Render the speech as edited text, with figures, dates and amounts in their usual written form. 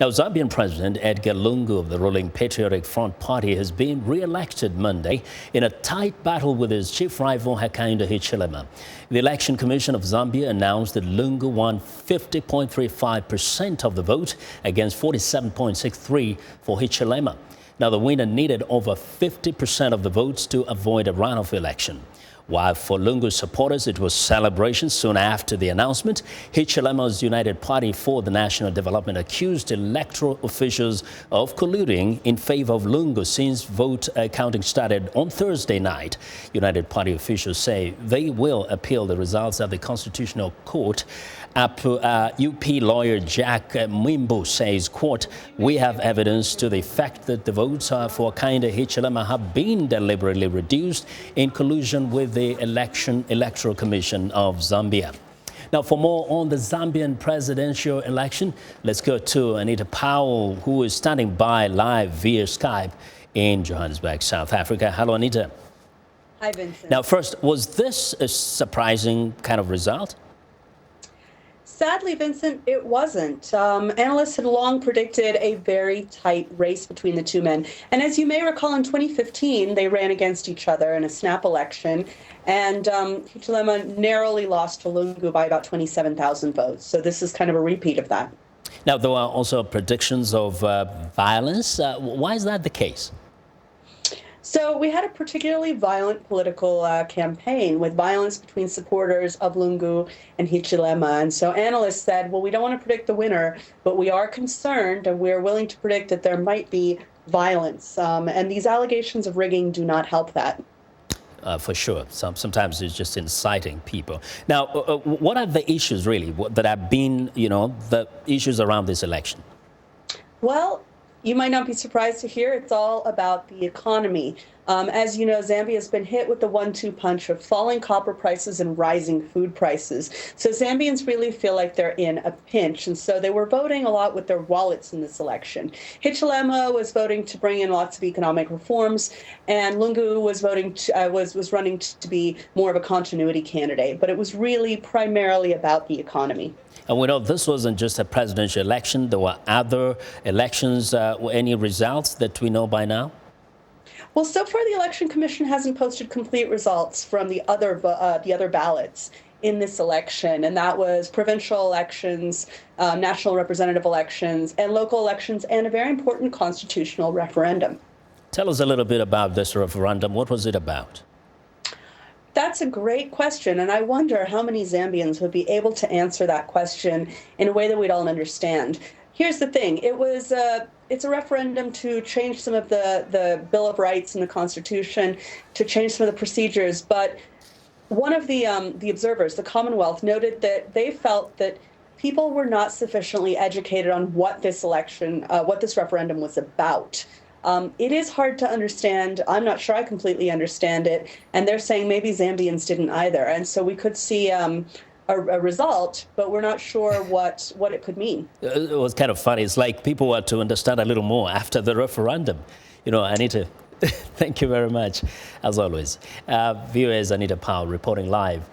Now, Zambian President Edgar Lungu of the ruling Patriotic Front Party has been re-elected Monday in a tight battle with his chief rival Hakainde Hichilema. The Election Commission of Zambia announced that Lungu won 50.35% of the vote against 47.63% for Hichilema. Now, the winner needed over 50% of the votes to avoid a runoff election. While for Lungu's supporters, it was celebration soon after the announcement. Hichilema's United Party for the National Development accused electoral officials of colluding in favor of Lungu since vote counting started on Thursday night. United Party officials say they will appeal the results at the Constitutional Court. UP lawyer Jack Mwimbo says, quote, "We have evidence to the effect that the votes for Hakainde Hichilema have been deliberately reduced in collusion with the Electoral Commission of Zambia." Now, for more on the Zambian presidential election, let's go to Anita Powell, who is standing by live via Skype in Johannesburg, South Africa. Hello, Anita. Hi, Vincent. Now, first, was this a surprising kind of result? Sadly, Vincent, it wasn't. Analysts had long predicted a very tight race between the two men. And as you may recall, in 2015, they ran against each other in a snap election. And Hichilema narrowly lost to Lungu by about 27,000 votes. So this is kind of a repeat of that. Now, there are also predictions of violence. Why is that the case? So we had a particularly violent political campaign with violence between supporters of Lungu and Hichilema. And so analysts said, well, we don't want to predict the winner, but we are concerned and we're willing to predict that there might be violence. And these allegations of rigging do not help that. For sure. Sometimes it's just inciting people. Now, what are the issues really that have been, the issues around this election? Well, you might not be surprised to hear it's all about the economy. As you know, Zambia has been hit with the 1-2 punch of falling copper prices and rising food prices. So Zambians really feel like they're in a pinch. And so they were voting a lot with their wallets in this election. Hichilema was voting to bring in lots of economic reforms, and Lungu was voting was running to be more of a continuity candidate. But it was really primarily about the economy. And we know this wasn't just a presidential election. There were other elections. Any results that we know by now? Well, so far the Election Commission hasn't posted complete results from the other ballots in this election, and that was provincial elections, national representative elections, and local elections, and a very important constitutional referendum. Tell us a little bit about this referendum. What was it about? That's a great question, and I wonder how many Zambians would be able to answer that question in a way that we'd all understand. Here's the thing. It's a referendum to change some of the Bill of Rights in the Constitution, to change some of the procedures. But one of the observers, the Commonwealth, noted that they felt that people were not sufficiently educated on what this referendum was about. It is hard to understand. I'm not sure I completely understand it. And they're saying maybe Zambians didn't either. And so we could see a result, but we're not sure what it could mean. It was kind of funny. It's like people want to understand a little more after the referendum. Anita, thank you very much, as always. Viewers, Anita Powell reporting live.